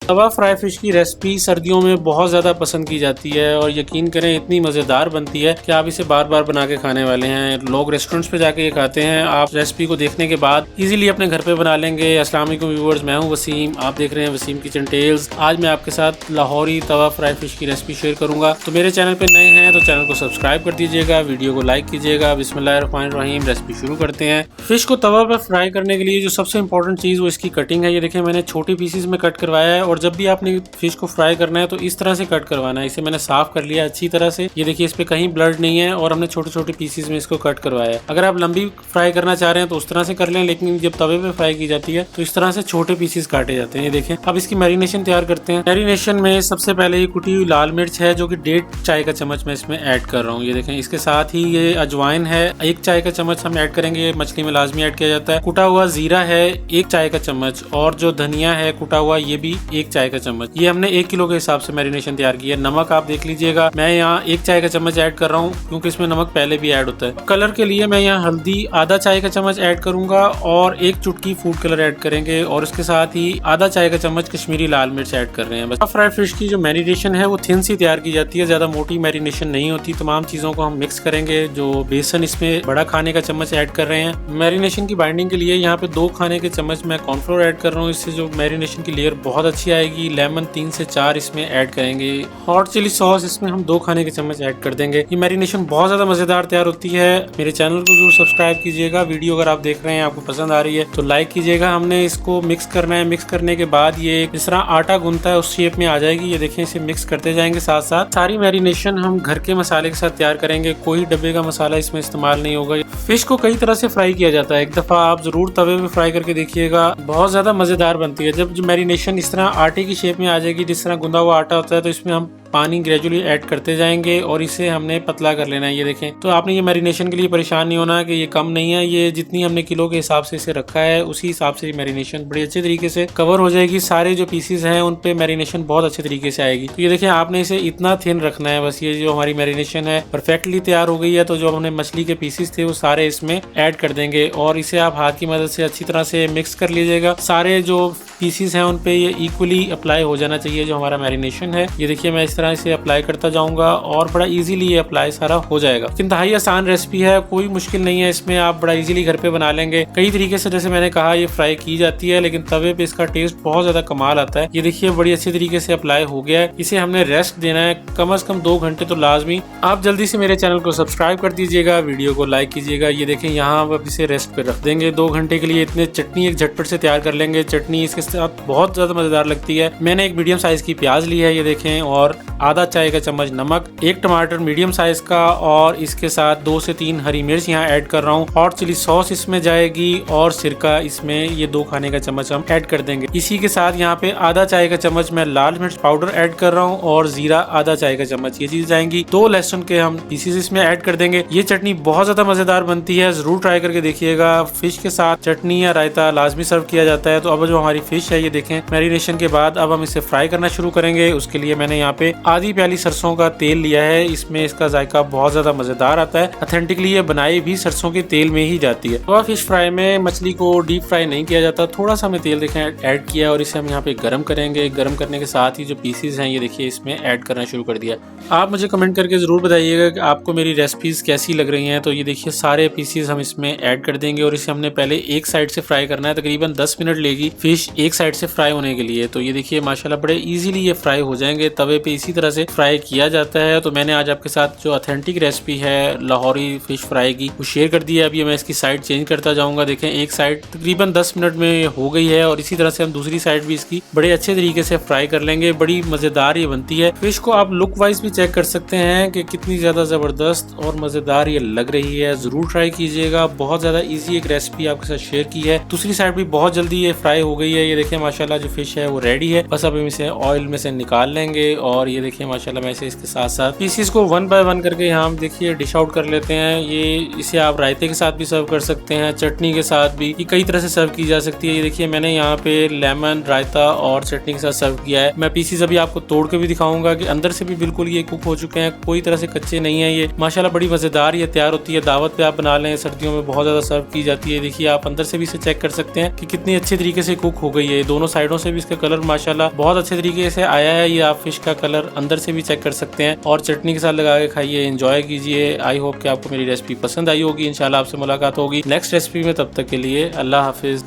तवा fry fish की recipe सर्दियों में बहुत ज़्यादा पसंद की जाती है और यकीन करें इतनी मज़ेदार बनती है कि आप इसे बार बार बना के खाने वाले हैं। लोग रेस्टोरेंट्स पे जाके ये खाते हैं। आप रेसिपी को देखने के बाद इजीली अपने घर पे बना लेंगे। अस्सलाम वालेकुम व्यूअर्स, मैं हूं वसीम, आप देख रहे हैं वसीम किचन टेल्स। आज मैं आपके साथ लाहौरी तवा फ्राई फिश की रेसिपी शेयर करूंगा। तो मेरे चैनल पे नए हैं तो चैनल को सब्सक्राइब कर दीजिएगा, वीडियो को लाइक कीजिएगा। बिस्मिल्लाहिर्रहमानिर्रहीम, रेसिपी शुरू करते हैं। फिश को तवा पर फ्राई करने के लिए जो सबसे इंपॉर्टेंट चीज़ वो इसकी कटिंग है। ये देखें मैंने छोटे पीसेस में कट करवाया है और जब भी आपने फिश को फ्राई करना है तो इस तरह से कट करवाना है। इसे मैंने साफ कर लिया अच्छी तरह से। ये देखिए इस पे कहीं ब्लड नहीं है और हमने छोटे छोटे पीसेस में इसको कट करवाया है। अगर आप लंबी फ्राई करना चाह रहे हैं तो उस तरह से कर लें, लेकिन जब तवे पे फ्राई की जाती है तो इस तरह से छोटे पीसेस काटे जाते हैं। ये देखें अब इसकी मैरिनेशन तैयार करते हैं। मैरिनेशन में सबसे पहले ये कुटी हुई लाल मिर्च है जो कि 1.5 चाय का चम्मच मैं इसमें ऐड कर रहा हूँ। ये देखें इसके साथ ही ये अजवाइन है 1 चाय का चम्मच हम ऐड करेंगे। मछली में लाजमी ऐड किया जाता है। कुटा हुआ जीरा है 1 चाय का चम्मच और जो धनिया है कुटा हुआ ये भी 1 चाय का चम्मच। ये हमने 1 किलो के हिसाब से मैरिनेशन तैयार की है। नमक आप देख लीजिएगा, मैं यहाँ 1 चाय का चम्मच ऐड कर रहा हूँ क्योंकि इसमें नमक पहले भी ऐड होता है। कलर के लिए मैं यहाँ हल्दी आधा चाय का चम्मच ऐड करूंगा और 1 चुटकी फूड कलर ऐड करेंगे और उसके साथ ही आधा चाय का चम्मच कश्मीरी लाल मिर्च ऐड कर रहे हैं। बस फ्राई फिश की जो मैरिनेशन है वो थिन सी तैयार की जाती है, ज्यादा मोटी मैरिनेशन नहीं होती। तमाम चीजों को हम मिक्स करेंगे। जो बेसन इसमें बड़ा खाने का चम्मच ऐड कर रहे हैं। मैरिनेशन की बाइंडिंग के लिए यहाँ पे 2 खाने के चम्मच मैं कॉर्नफ्लोर ऐड कर रहा हूँ। इससे जो मैरिनेशन की लेयर बहुत अच्छी आएगी। लेमन 3 से 4 इसमें ऐड करेंगे। हॉट चिली सॉस इसमें हम 2 खाने के चम्मच ऐड कर देंगे। ये मैरिनेशन बहुत ज्यादा मजेदार तैयार होती है। मेरे चैनल को जरूर सब्सक्राइब कीजिएगा। वीडियो अगर आप देख रहे हैं आपको पसंद आ रही है तो लाइक कीजिएगा। हमने इसको मिक्स करना है। मिक्स करने के बाद ये जिस तरह आटा गूंथता है उस शेप में आ जाएगी। ये देखें इसे मिक्स करते जाएंगे। साथ साथ सारी मैरिनेशन हम घर के मसाले के साथ तैयार करेंगे। कोई डब्बे का मसाला इसमें इस्तेमाल नहीं होगा। फिश को कई तरह से फ्राई किया जाता है। एक दफा आप जरूर तवे पे फ्राई करके देखिएगा, बहुत ज्यादा मजेदार बनती है। जब जो मैरिनेशन इस तरह आटे की शेप में आ जाएगी, जिस तरह गुंदा हुआ आटा होता है, तो इसमें हम पानी ग्रेजुअली ऐड करते जाएंगे और इसे हमने पतला कर लेना है। ये देखें तो आपने ये मैरिनेशन के लिए परेशान नहीं होना कि ये कम नहीं है। ये जितनी हमने किलो के हिसाब से इसे रखा है उसी हिसाब से मैरिनेशन बड़ी अच्छे तरीके से कवर हो जाएगी। सारे जो पीसेस हैं उन पे मैरिनेशन बहुत अच्छे तरीके से आएगी। तो ये देखें आपने इसे इतना थिन रखना है। बस ये जो हमारी मैरिनेशन है परफेक्टली तैयार हो गई है। तो जो हमने मछली के पीसेस थे वो सारे इसमें ऐड कर देंगे और इसे आप हाथ की मदद से अच्छी तरह से मिक्स कर लीजिएगा। सारे जो पीसेस हैं उन पे ये इक्वली अप्लाई हो जाना चाहिए जो हमारा मैरिनेशन है। ये देखिए मैं इस तरह से अप्लाई करता जाऊंगा और बड़ा इजीली ये अप्लाई सारा हो जाएगा। इंतहाई आसान रेसिपी है, कोई मुश्किल नहीं है इसमें। आप बड़ा इजीली घर पे बना लेंगे। कई तरीके से जैसे मैंने कहा ये फ्राई की जाती है, लेकिन तवे पे इसका टेस्ट बहुत ज्यादा कमाल आता है। ये देखिए बड़ी अच्छी तरीके से अप्लाई हो गया है। इसे हमने रेस्ट देना है कम से कम 2 घंटे तो लाजमी। आप जल्दी से मेरे चैनल को सब्सक्राइब कर दीजिएगा, वीडियो को लाइक कीजिएगा। ये देखें यहाँ अब इसे रेस्ट पे रख देंगे 2 घंटे के लिए। इतने चटनी एक झटपट से तैयार कर लेंगे। चटनी इसके साथ बहुत ज्यादा मजेदार लगती है। मैंने एक मीडियम साइज की प्याज ली है, ये देखें, और आधा चाय का चम्मच नमक, 1 टमाटर मीडियम साइज का और इसके साथ 2 से 3 हरी मिर्च यहाँ ऐड कर रहा हूँ। हॉट चिली सॉस इसमें जाएगी और सिरका इसमें ये 2 खाने का चम्मच हम ऐड कर देंगे। इसी के साथ यहाँ पे आधा चाय का चम्मच मैं लाल मिर्च पाउडर ऐड कर रहा हूँ और जीरा आधा चाय का चम्मच। ये चीज जाएंगी। 2 लहसुन के हम पीसेस इसमें ऐड कर देंगे। ये चटनी बहुत ज्यादा मजेदार बनती है, जरूर ट्राई करके देखिएगा। फिश के साथ चटनी या रायता लाजमी सर्व किया जाता है। तो अब जो हमारी फिश है ये देखें मैरिनेशन के बाद अब हम इसे फ्राई करना शुरू करेंगे। उसके लिए मैंने यहाँ पे आधी प्याली सरसों का तेल लिया है। इसमें इसका जायका बहुत ज्यादा मजेदार आता है। ऑथेंटिकली ये बनाई भी सरसों के तेल में ही जाती है। तो फिश फ्राई में मछली को डीप फ्राई नहीं किया जाता। थोड़ा सा हमने तेल देखें ऐड किया और इसे हम यहाँ पे गर्म करेंगे। गर्म करने के साथ ही जो पीसेस हैं ये देखिए इसमें ऐड करना शुरू कर दिया। आप मुझे कमेंट करके जरूर बताइएगा कि आपको मेरी रेसिपीज कैसी लग रही हैं। तो ये देखिए सारे पीसेस हम इसमें ऐड कर देंगे और इसे हमने पहले एक साइड से फ्राई करना है। तकरीबन 10 मिनट लेगी फिश एक साइड से फ्राई होने के लिए। तो ये देखिए माशाल्लाह बड़े इजीली ये फ्राई हो जाएंगे। तवे पे इसी तरह से फ्राई किया जाता है। तो मैंने आज आपके साथ जो ऑथेंटिक रेसिपी है लाहौरी फिश फ्राई की वो शेयर कर दी है। अभी मैं इसकी साइड चेंज करता जाऊंगा। देखें एक साइड तकरीबन 10 मिनट में हो गई है और इसी तरह से हम दूसरी साइड भी इसकी बड़े अच्छे तरीके से फ्राई कर लेंगे। बड़ी मजेदार ये बनती है। फिश को आप लुक वाइज भी चेक कर सकते हैं कि कितनी ज्यादा जबरदस्त और मजेदार ये लग रही है। जरूर ट्राई कीजिएगा। बहुत ज्यादा इजी एक रेसिपी आपके साथ शेयर की है। दूसरी साइड भी बहुत जल्दी ये फ्राई हो गई है। ये देखें माशाल्लाह जो फिश है वो रेडी है। बस अब हम इसे ऑयल में से निकाल लेंगे और ये देखिए माशाल्लाह मैं इसके साथ साथ पीसीस को 1 बाय 1 करके यहाँ देखिए डिश आउट कर लेते हैं। ये इसे आप रायते के साथ भी सर्व कर सकते हैं, चटनी के साथ भी, ये कई तरह से सर्व की जा सकती है। ये देखिए मैंने यहाँ पे लेमन, रायता और चटनी के साथ सर्व किया है। मैं पीसीस अभी आपको तोड़ के भी दिखाऊंगा कि अंदर से भी बिल्कुल ये कुक हो चुके हैं, कोई तरह से कच्चे नहीं है। ये माशाल्लाह बड़ी मजेदार ये तैयार होती है। दावत पे आप बना लें, सर्दियों में बहुत ज्यादा सर्व की जाती है। देखिए आप अंदर से भी इसे चेक कर सकते हैं कि कितनी अच्छी तरीके से कुक हो गई है। दोनों साइडों से भी इसका कलर माशाल्लाह बहुत अच्छे तरीके से आया है। ये आप फिश का कलर अंदर से भी चेक कर सकते हैं और चटनी के साथ लगा के खाइए, एंजॉय कीजिए। आई होप कि आपको मेरी रेसिपी पसंद आई होगी। इंशाल्लाह आपसे मुलाकात होगी नेक्स्ट रेसिपी में, तब तक के लिए अल्लाह हाफिज।